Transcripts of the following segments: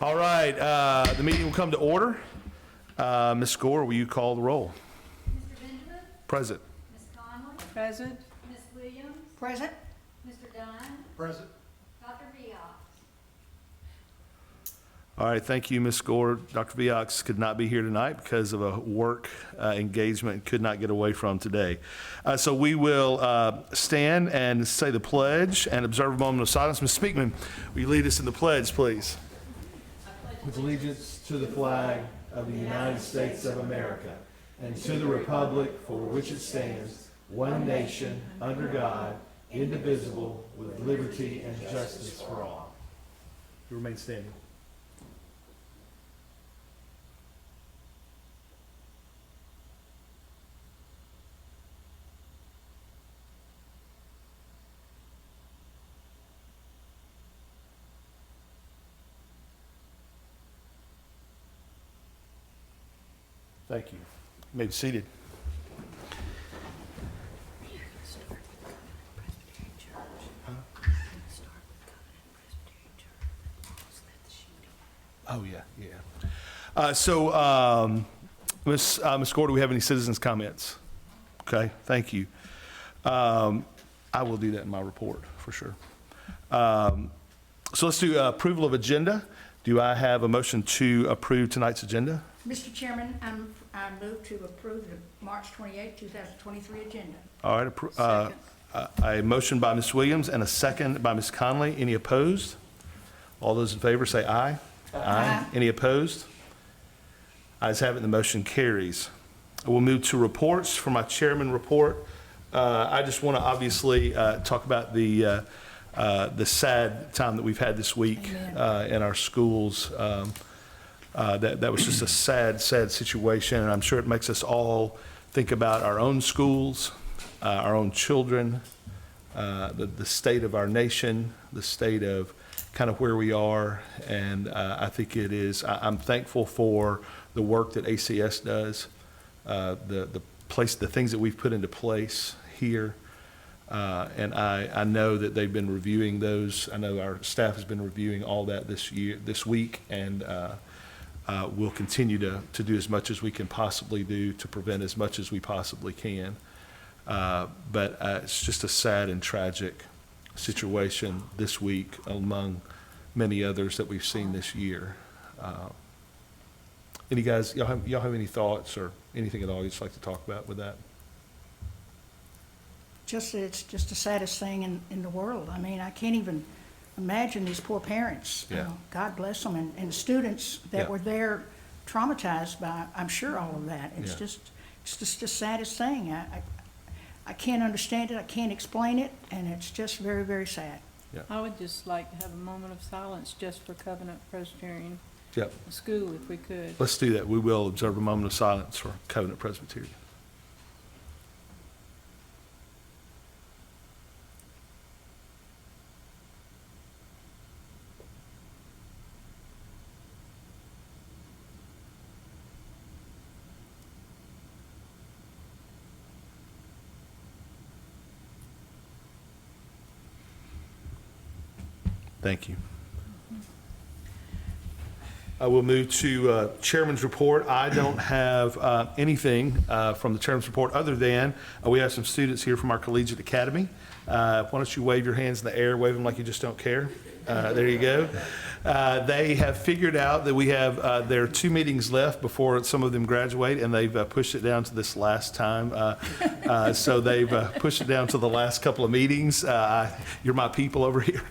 All right, the meeting will come to order. Ms. Gore, will you call the roll? Mr. Benjamin? Present. Ms. Conley? Present. Ms. Williams? Present. Mr. Dunn? Present. Dr. Viox? All right, thank you, Ms. Gore. Dr. Viox could not be here tonight because of a work engagement, could not get away from today. So we will stand and say the pledge and observe a moment of silence. Ms. Speakman, will you lead us in the pledge, please? With allegiance to the flag of the United States of America and to the republic for which it stands, one nation, under God, indivisible, with liberty and justice for all. You remain standing. Thank you. You may be seated. Oh, yeah. Ms. Gore, do we have any citizens' comments? Okay, thank you. I will do that in my report, for sure. So let's do approval of agenda. Do I have a motion to approve tonight's agenda? Mr. Chairman, I move to approve the March 28, 2023 agenda. All right, a motion by Ms. Williams and a second by Ms. Conley. Any opposed? All those in favor say aye. Aye. Any opposed? Ayes have it, the motion carries. We'll move to reports. For my chairman report, I just want to obviously talk about the sad time that we've had this week in our schools. That was just a sad situation, and I'm sure it makes us all think about our own schools, our own children, the state of our nation, the state of kind of where we are, and I think it is, I'm thankful for the work that ACS does, the things that we've put into place here, and I know that they've been reviewing those. I know our staff has been reviewing all that this week, and we'll continue to do as much as we can possibly do to prevent as much as we possibly can. But it's just a sad and tragic situation this week among many others that we've seen this year. Any guys, y'all have any thoughts or anything at all you'd just like to talk about with that? It's just the saddest thing in the world. I mean, I can't even imagine these poor parents. Yeah. God bless them, and students that were there traumatized by, I'm sure, all of that. It's just the saddest thing. I can't understand it. I can't explain it, and it's just very, very sad. Yeah. I would just like to have a moment of silence just for Covenant Presbyterian Yep. School, if we could. Let's do that. We will observe a moment of silence for Covenant Presbyterian. Thank you. I will move to Chairman's report. I don't have anything from the Chairman's report other than we have some students here from our Collegiate Academy. Why don't you wave your hands in the air, wave them like you just don't care. There you go. They have figured out that we have, there are 2 meetings left before some of them graduate, and they've pushed it down to this last time. So they've pushed it down to the last couple of meetings. You're my people over here.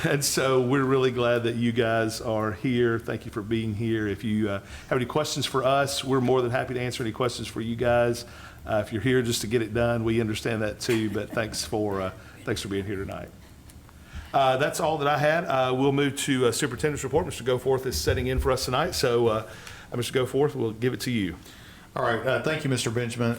And so we're really glad that you guys are here. Thank you for being here. If you have any questions for us, we're more than happy to answer any questions for you guys. If you're here just to get it done, we understand that too, but thanks for being here tonight. That's all that I had. We'll move to Superintendent's report. Mr. Goforth is setting in for us tonight. So, Mr. Goforth, we'll give it to you. All right. Thank you, Mr. Benjamin.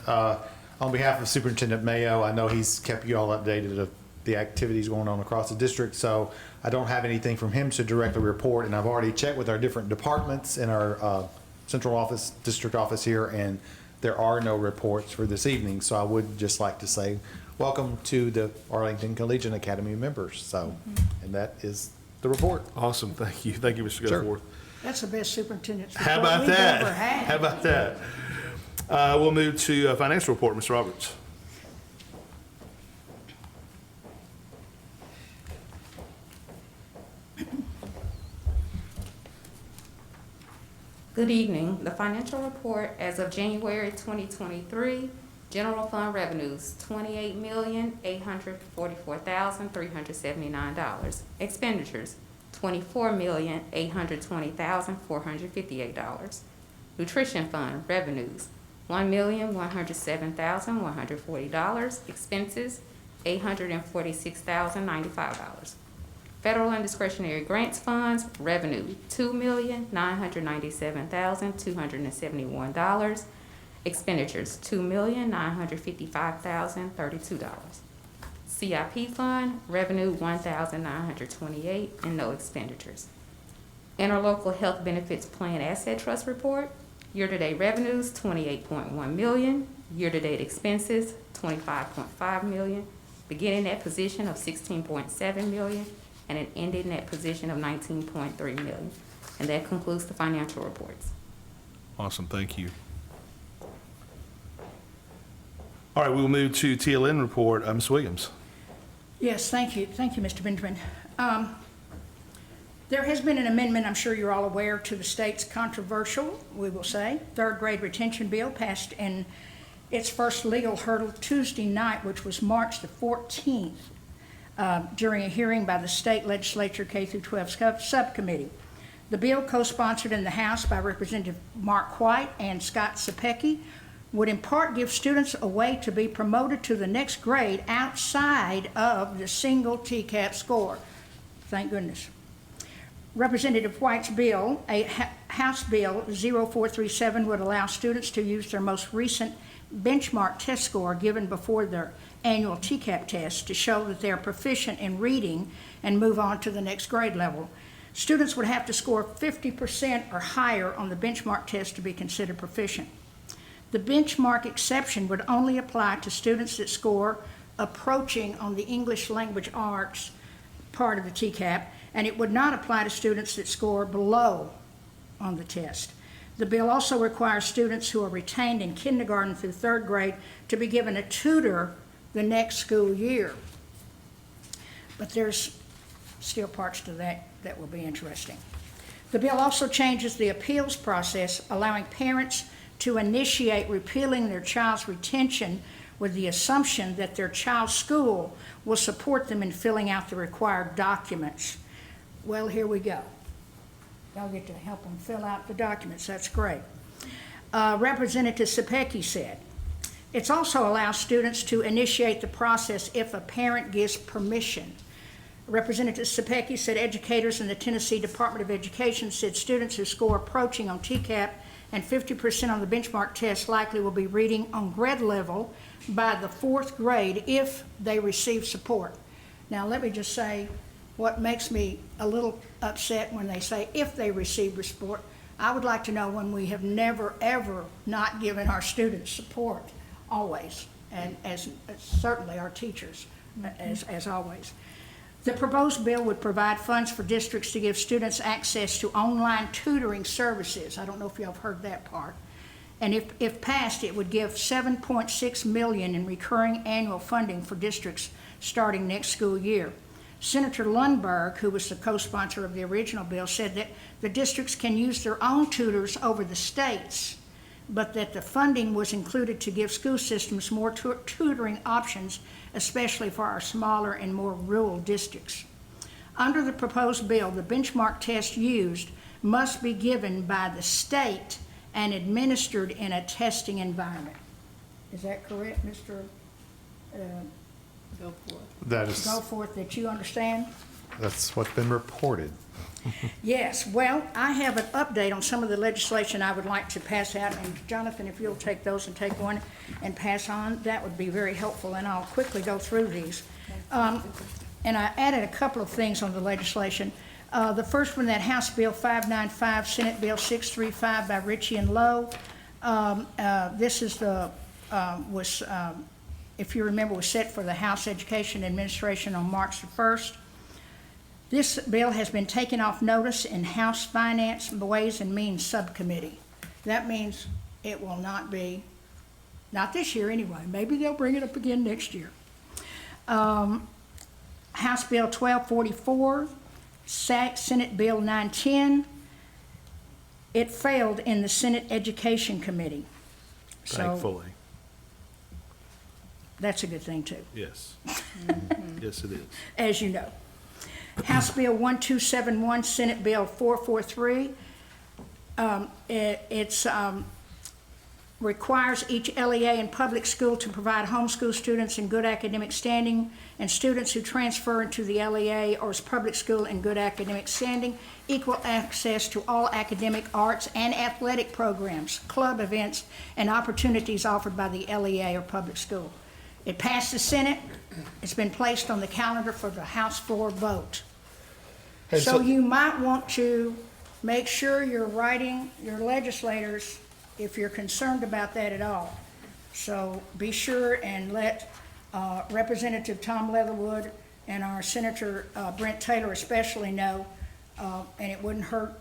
On behalf of Superintendent Mayo, I know he's kept you all updated of the activities going on across the district. So I don't have anything from him to directly report. And I've already checked with our different departments in our central office, district office here, and there are no reports for this evening. So I would just like to say welcome to the Arlington Collegiate Academy members. So, and that is the report. Awesome, thank you, Mr. Sure. Goforth. That's the best superintendent's How report about we've that? ever had. How about that? We'll move to financial report, Mr. Roberts. Good evening. The financial report as of January 2023, general fund revenues, $28,844,379. Expenditures, $24,820,458. Nutrition fund revenues, $1,107,140. Expenses, $846,095. Federal and discretionary grants funds, revenue, $2,997,271. Expenditures, $2,955,032. CIP fund, revenue, $1,928, and no expenditures. Interlocal health benefits plan asset trust report, year-to-date revenues, $28.1 million, year-to-date expenses, $25.5 million, beginning net position of $16.7 million, and an ending net position of $19.3 million. And that concludes the financial reports. Awesome, thank you. All right, we will move to TLN report. Ms. Williams. Yes, thank you. Thank you, Mr. Benjamin. There has been an amendment, I'm sure you're all aware, to the state's controversial, we will say, third grade retention bill passed in its first legal hurdle Tuesday night, which was March the 14th, during a hearing by the state legislature K-12 subcommittee. The bill, co-sponsored in the House by Representative Mark White and Scott Sapecki, would in part give students a way to be promoted to the next grade outside of the single TCAP score. Thank goodness. Representative White's bill, House Bill 0437, would allow students to use their most recent benchmark test score given before their annual TCAP test to show that they are proficient in reading and move on to the next grade level. Students would have to score 50% or higher on the benchmark test to be considered proficient. The benchmark exception would only apply to students that score approaching on the English language arts part of the TCAP, and it would not apply to students that score below on the test. The bill also requires students who are retained in kindergarten through third grade to be given a tutor the next school year. But there's still parts to that that will be interesting. The bill also changes the appeals process, allowing parents to initiate repealing their child's retention with the assumption that their child's school will support them in filling out the required documents. Well, here we go. Y'all get to help them fill out the documents. That's great. Representative Sapecki said, it also allows students to initiate the process if a parent gives permission. Representative Sapecki said educators in the Tennessee Department of Education said students who score approaching on TCAP and 50% on the benchmark test likely will be reading on grade level by the fourth grade if they receive support. Now, let me just say what makes me a little upset when they say if they receive support. I would like to know when we have never, ever not given our students support, always, and as certainly our teachers, as always. The proposed bill would provide funds for districts to give students access to online tutoring services. I don't know if y'all have heard that part. And if passed, it would give $7.6 million in recurring annual funding for districts starting next school year. Senator Lundberg, who was the co-sponsor of the original bill, said that the districts can use their own tutors over the states, but that the funding was included to give school systems more tutoring options, especially for our smaller and more rural districts. Under the proposed bill, the benchmark test used must be given by the state and administered in a testing environment. Is that correct, Mr. Go for it. That is, Goforth, that you understand? that's what's been reported. Yes, well, I have an update on some of the legislation I would like to pass out, and Jonathan, if you'll take those and take one and pass on, that would be very helpful, and I'll quickly go through these. And I added a couple of things on the legislation. The first one, that House Bill 595, Senate Bill 635 by Ritchie and Lowe. This is the, if you remember, was set for the House Education Administration on March the 1st. This bill has been taken off notice in House Finance, Ways and Means Subcommittee. That means it will not be, not this year anyway. Maybe they'll bring it up again next year. House Bill 1244, Senate Bill 910. It failed in the Senate Education Committee. So Thankfully, that's a good thing too, yes. Yes, it is. as you know. House Bill 1271, Senate Bill 443. It's requires each LEA and public school to provide homeschool students in good academic standing and students who transfer into the LEA or public school in good academic standing equal access to all academic, arts, and athletic programs, club events, and opportunities offered by the LEA or public school. It passed the Senate. It's been placed on the calendar for the House floor vote. And So so- you might want to make sure you're writing your legislators if you're concerned about that at all. So be sure and let Representative Tom Leatherwood and our Senator Brent Taylor especially know, and it wouldn't hurt,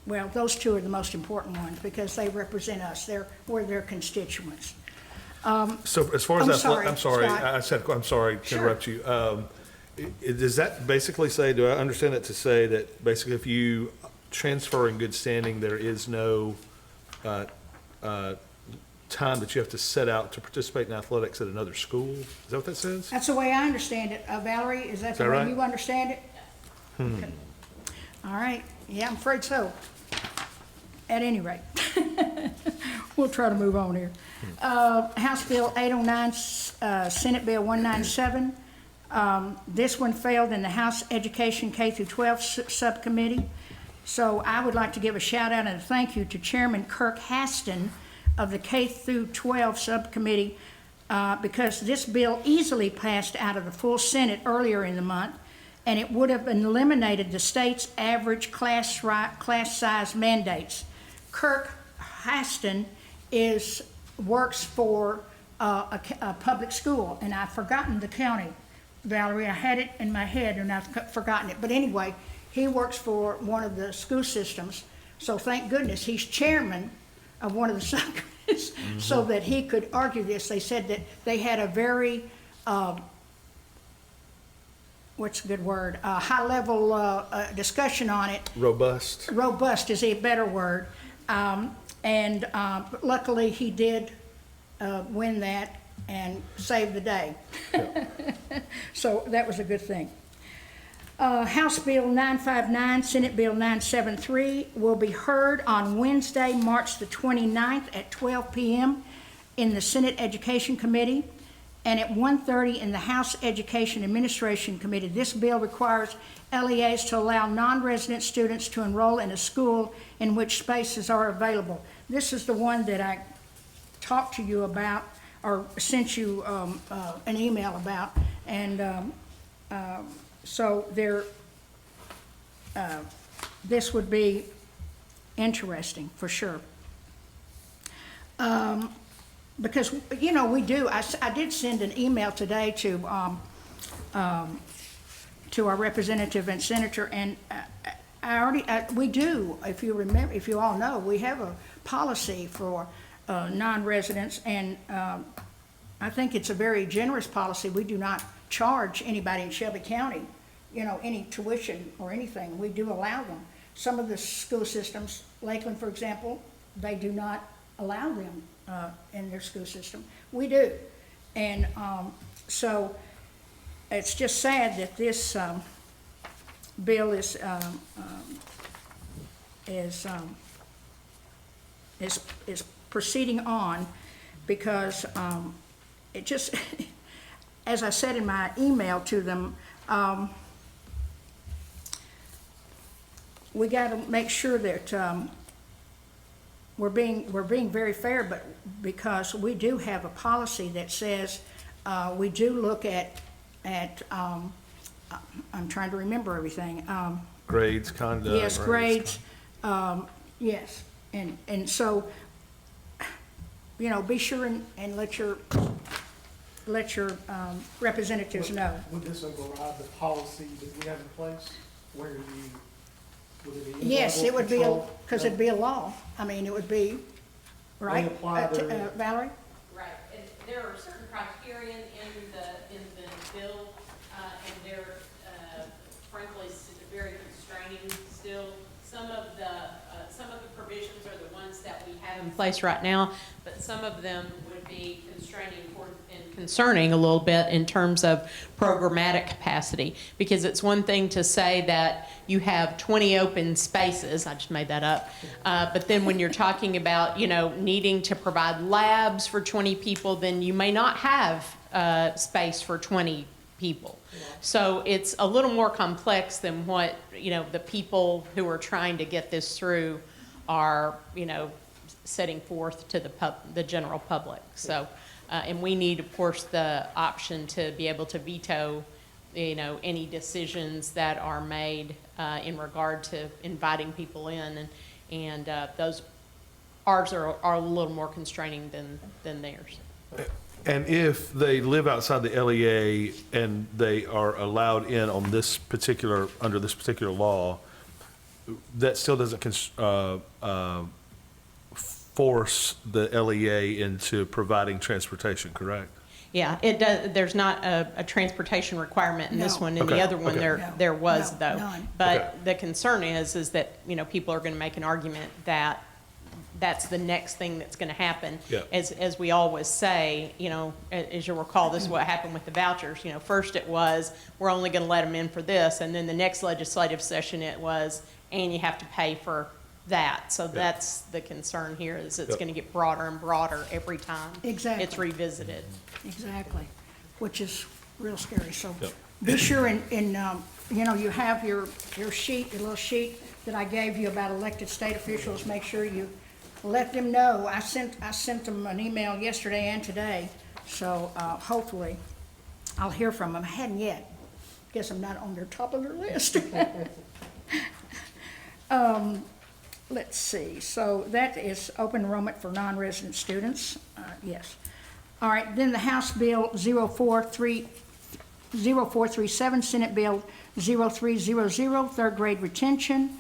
well, those two are the most important ones because they represent us. We're their constituents. So as far as I'm that, sorry, I'm sorry, Scott. I'm sorry to Sure. interrupt you. Does that basically say, do I understand it to say that basically if you transfer in good standing, there is no time that you have to set out to participate in athletics at another school? Is that what that says? That's the way I understand it. Valerie, is that the that way right? you understand it? Okay. All right, yeah, I'm afraid so. At any rate, we'll try to move on here. House Bill 809, Senate Bill 197. This one failed in the House Education K through 12 Subcommittee. So I would like to give a shout out and a thank you to Chairman Kirk Ashtyn of the K through 12 Subcommittee because this bill easily passed out of the full Senate earlier in the month, and it would have eliminated the state's average class size mandates. Kirk Ashtyn works for a public school, and I've forgotten the county. Valerie, I had it in my head and I've forgotten it. But anyway, he works for one of the school systems. So thank goodness he's chairman of one of the subcommittees so that he could argue this. They said that they had a very, what's a good word, high-level discussion on it. Robust? Robust is a better word. And luckily he did win that and save the day. So that was a good thing. House Bill 959, Senate Bill 973 will be heard on Wednesday, March the 29th at 12 p.m. in the Senate Education Committee and at 1:30 in the House Education Administration Committee. This bill requires LEAs to allow non-resident students to enroll in a school in which spaces are available. This is the one that I talked to you about or sent you an email about, and so this would be interesting for sure. Because, we do, I did send an email today to our representative and senator, and we do, if you remember, if you all know, we have a policy for non-residents, and I think it's a very generous policy. We do not charge anybody in Shelby County, any tuition or anything. We do allow them. Some of the school systems, Lakeland, for example, they do not allow them in their school system. We do. And so it's just sad that this bill is proceeding on because it just, as I said in my email to them, we got to make sure that we're being very fair, but because we do have a policy that says we do look at I'm trying to remember everything. Grades, conduct. Yes, right? grades, yes, and so, be sure and let let your representatives know. Would this override the policy that we have in place where you, would it be? Yes, it would be, control? because it'd be a law. I mean, it would be, right? apply their- Valerie? Right, and there are certain criterion in the bill, and they're, frankly, very constraining still. Some of the provisions are the ones that we have in place right now, but some of them would be constraining and concerning a little bit in terms of programmatic capacity. Because it's one thing to say that you have 20 open spaces, I just made that up, but then when you're talking about, needing to provide labs for 20 people, then you may not have space for 20 people. So it's a little more complex than what, the people who are trying to get this through are, setting forth to the general public. So, and we need, of course, the option to be able to veto, any decisions that are made in regard to inviting people in, and those, ours are a little more constraining than theirs. And if they live outside the LEA and they are allowed in on under this particular law, that still doesn't force the LEA into providing transportation, correct? Yeah, it does. There's not a transportation requirement in this No. one. In Okay, the other one, okay. there was, No, though. none. But Okay. the concern is that, people are going to make an argument that that's the next thing that's going to happen. Yeah. As we always say, as you'll recall, this is what happened with the vouchers. First it was, we're only going to let them in for this, and then the next legislative session it was, and you have to pay for that. So that's the concern here, is it's Yep. going to get broader and broader every time Exactly. it's revisited. Exactly, which is real scary. So Yep. be sure you have your sheet, your little sheet that I gave you about elected state officials. Make sure you let them know. I sent them an email yesterday and today, so hopefully I'll hear from them. I hadn't yet. Guess I'm not on their top of their list. Let's see, so that is open enrollment for non-resident students, yes. All right, then the House Bill 0437, Senate Bill 0300, third grade retention.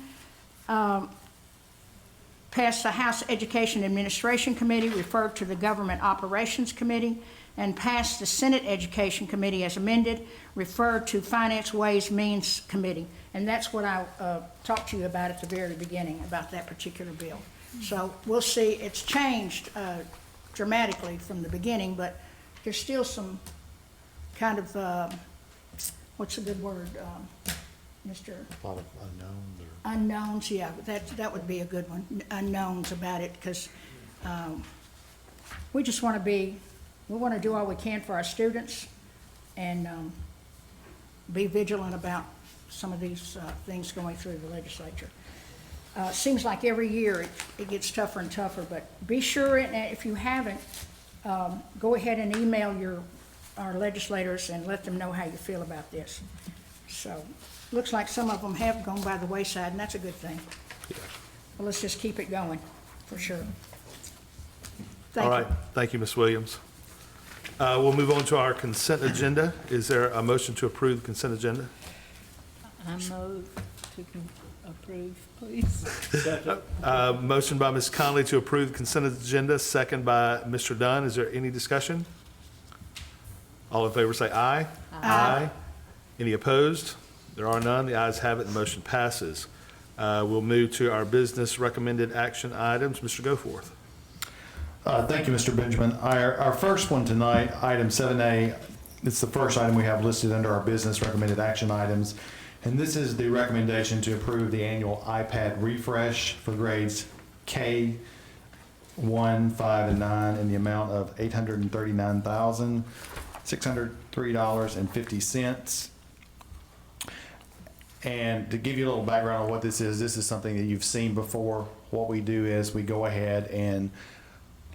Passed the House Education Administration Committee, referred to the Government Operations Committee, and passed the Senate Education Committee as amended, referred to Finance Ways Means Committee. And that's what I talked to you about at the very beginning, about that particular bill. So we'll see, it's changed dramatically from the beginning, but there's still some kind of, what's a good word, Mr.? A lot of unknowns or. Unknowns, yeah, that would be a good one, unknowns about it, because we just want to do all we can for our students and be vigilant about some of these things going through the legislature. Seems like every year it gets tougher and tougher, but be sure, and if you haven't, go ahead and email our legislators and let them know how you feel about this. So, looks like some of them have gone by the wayside, and that's a good thing. Well, let's just keep it going, for sure. Thank All you. right, thank you, Ms. Williams. We'll move on to our consent agenda. Is there a motion to approve the consent agenda? I move to approve, please. Motion by Ms. Conley to approve the consent agenda, second by Mr. Dunn. Is there any discussion? All in favor say aye. Aye. Any opposed? There are none. The ayes have it. The motion passes. We'll move to our business recommended action items. Mr. Goforth. Thank you, Mr. Benjamin. Our first one tonight, item 7A, it's the first item we have listed under our business recommended action items. And this is the recommendation to approve the annual iPad refresh for grades K, 1, 5, and 9 in the amount of $839,603.50. And to give you a little background on what this is something that you've seen before. What we do is we go ahead and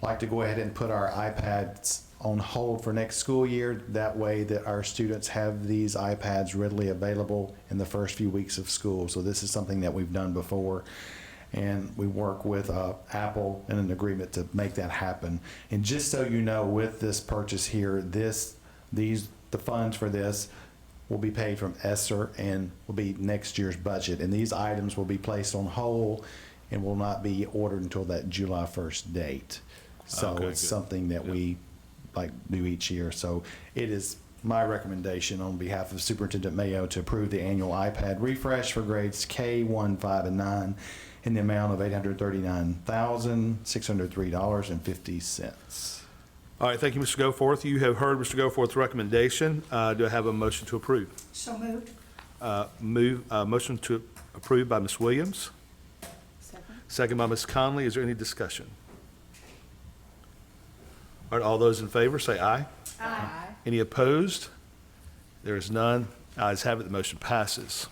like to go ahead and put our iPads on hold for next school year. That way that our students have these iPads readily available in the first few weeks of school. So this is something that we've done before. And we work with Apple in an agreement to make that happen. And just so you know, with this purchase here, this the funds for this will be paid from ESSER and will be next year's budget. And these items will be placed on hold and will not be ordered until that July 1st date. So Okay, it's good. something that we do each year. So it is my recommendation on behalf of Superintendent Mayo to approve the annual iPad refresh for grades K1, 5, and 9 in the amount of $839,603.50. All right, thank you, Mr. Goforth. You have heard Mr. Goforth's recommendation. Do I have a motion to approve? So moved. Motion to approve by Ms. Williams, Second. second by Ms. Conley. Is there any discussion? All right, all those in favor, say aye. Aye. Any opposed? There is none. Ayes have it, the motion passes.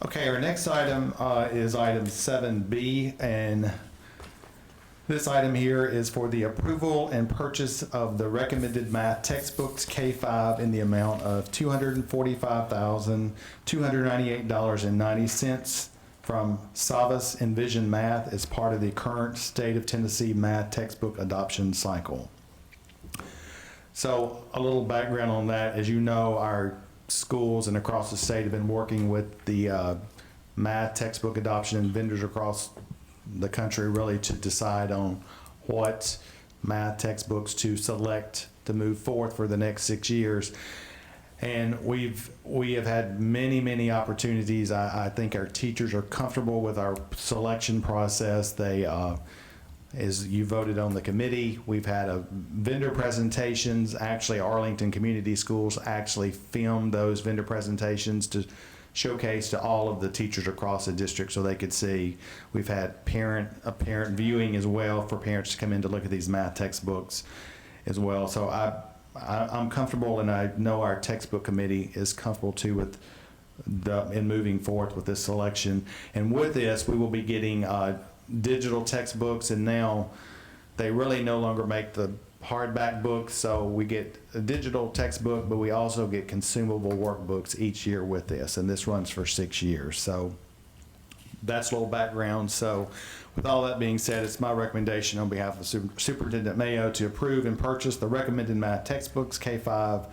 Okay, our next item is item 7B, and this item here is for the approval and purchase of the recommended math textbooks K-5 in the amount of $245,298.90 from Savas Envision Math as part of the current State of Tennessee math textbook adoption cycle. So a little background on that. As you know, our schools and across the state have been working with the math textbook adoption and vendors across the country really to decide on what math textbooks to select to move forth for the next 6 years. And we have had many opportunities. I think our teachers are comfortable with our selection process. They, as you voted on the committee, we've had vendor presentations. Actually, Arlington Community Schools actually filmed those vendor presentations to showcase to all of the teachers across the district so they could see. We've had a parent viewing as well for parents to come in to look at these math textbooks as well. So I'm comfortable, and I know our textbook committee is comfortable too with in moving forth with this selection. And with this, we will be getting digital textbooks, and now they really no longer make the hardback books, so we get a digital textbook, but we also get consumable workbooks each year with this, and this runs for 6 years. So that's a little background. So with all that being said, it's my recommendation on behalf of Superintendent Mayo to approve and purchase the recommended math textbooks K-5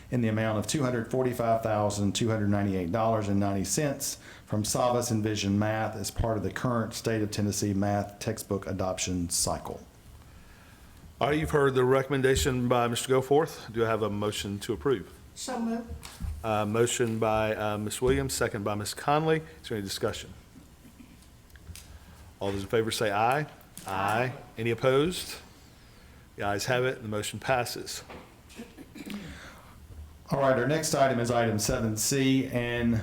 in the amount of $245,298.90 from Savas Envision Math as part of the current State of Tennessee math textbook adoption cycle. All right, you've heard the recommendation by Mr. Goforth. Do I have a motion to approve? So moved. Motion by Ms. Williams, second by Ms. Conley. Is there any discussion? All those in favor say aye. Aye. Any opposed? The ayes have it, and the motion passes. All right, our next item is item 7C, and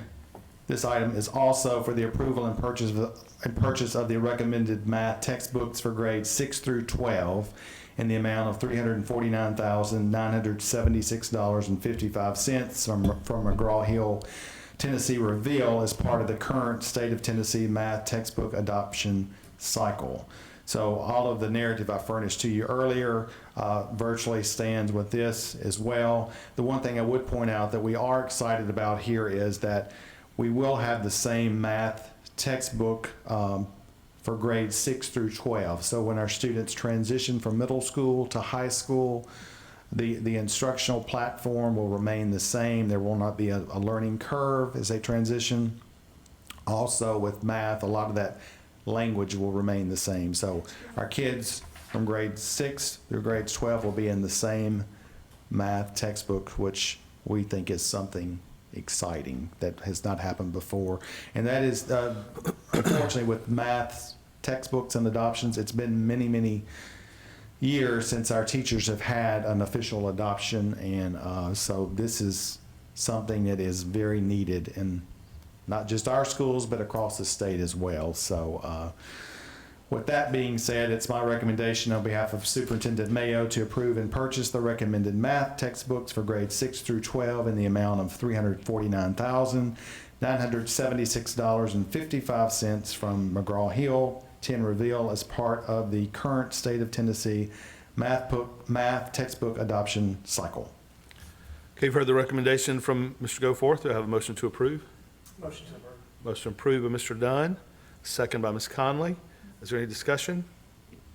this item is also for the approval and purchase of the recommended math textbooks for grades 6 through 12 in the amount of $349,976.55 from McGraw-Hill Tennessee Reveal as part of the current State of Tennessee math textbook adoption cycle. So all of the narrative I furnished to you earlier virtually stands with this as well. The one thing I would point out that we are excited about here is that we will have the same math textbook for grades 6 through 12. So when our students transition from middle school to high school, the instructional platform will remain the same. There will not be a learning curve as they transition. Also with math, a lot of that language will remain the same. So our kids from grades 6 through grades 12 will be in the same math textbook, which we think is something exciting that has not happened before. And that is, unfortunately, with math textbooks and adoptions, it's been many years since our teachers have had an official adoption, and so this is something that is very needed in not just our schools, but across the state as well. So with that being said, it's my recommendation on behalf of Superintendent Mayo to approve and purchase the recommended math textbooks for grades 6 through 12 in the amount of $349,976.55 from McGraw-Hill Ten Reveal as part of the current State of Tennessee math textbook adoption cycle. Okay, you've heard the recommendation from Mr. Goforth. Do I have a motion to approve? Motion to approve. Motion approved by Mr. Dunn, second by Ms. Conley. Is there any discussion?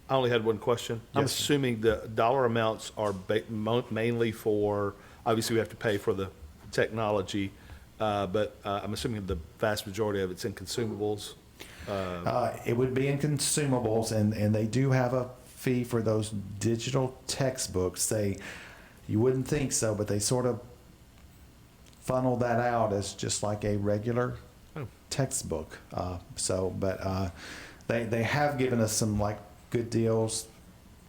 I only had one question. I'm Yes, sir. assuming the dollar amounts are mainly for, obviously we have to pay for the technology, but I'm assuming the vast majority of it's in consumables. It would be in consumables, and they do have a fee for those digital textbooks. You wouldn't think so, but they sort of funnel that out as just like a regular Oh. textbook. They have given us some like good deals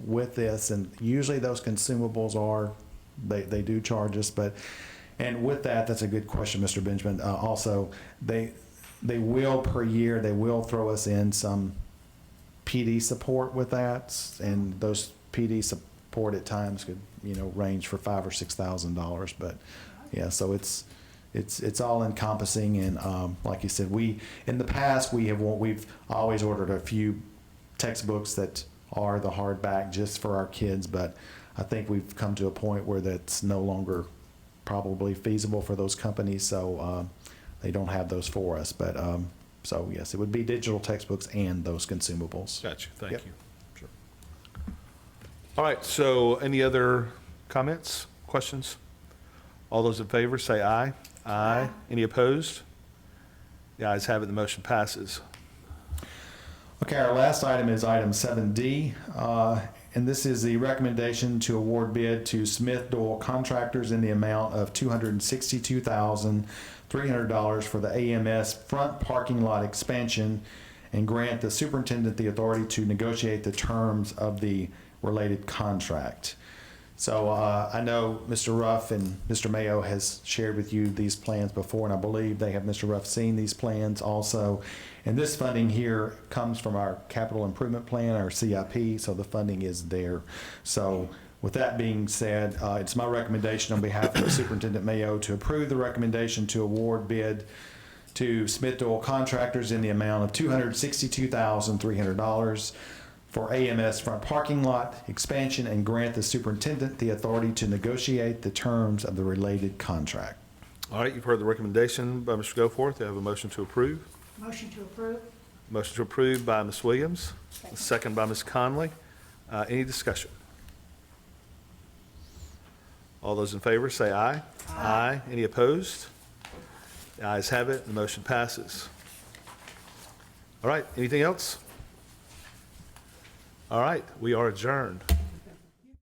with this, and usually those consumables they do charge us, and with that, that's a good question, Mr. Benjamin. Also, they will per year, they will throw us in some PD support with that, and those PD support at times could, range for $5,000 or $6,000. But yeah, so it's all encompassing, and like you said, in the past we've always ordered a few textbooks that are the hardback just for our kids, but I think we've come to a point where that's no longer probably feasible for those companies, so they don't have those for us. But so yes, it would be digital textbooks and those consumables. Got you, thank Yep. you. Sure. All right, so any other comments, questions? All those in favor say aye. Aye. Any opposed? The ayes have it, the motion passes. Okay, our last item is item 7D, and this is the recommendation to award bid to Smith Doyle Contractors in the amount of $262,300 for the AMS front parking lot expansion, and grant the superintendent the authority to negotiate the terms of the related contract. So I know Mr. Ruff and Mr. Mayo has shared with you these plans before, and I believe they have, Mr. Ruff, seen these plans also. And this funding here comes from our capital improvement plan, our CIP, so the funding is there. So with that being said, it's my recommendation on behalf of Superintendent Mayo to approve the recommendation to award bid to Smith Doyle Contractors in the amount of $262,300 for AMS front parking lot expansion, and grant the superintendent the authority to negotiate the terms of the related contract. All right, you've heard the recommendation by Mr. Goforth. Do you have a motion to approve? Motion to approve? Motion to approve by Ms. Williams, second by Ms. Conley. Any discussion? All those in favor say aye. Aye. Any opposed? The ayes have it, the motion passes. All right, anything else? All right, we are adjourned.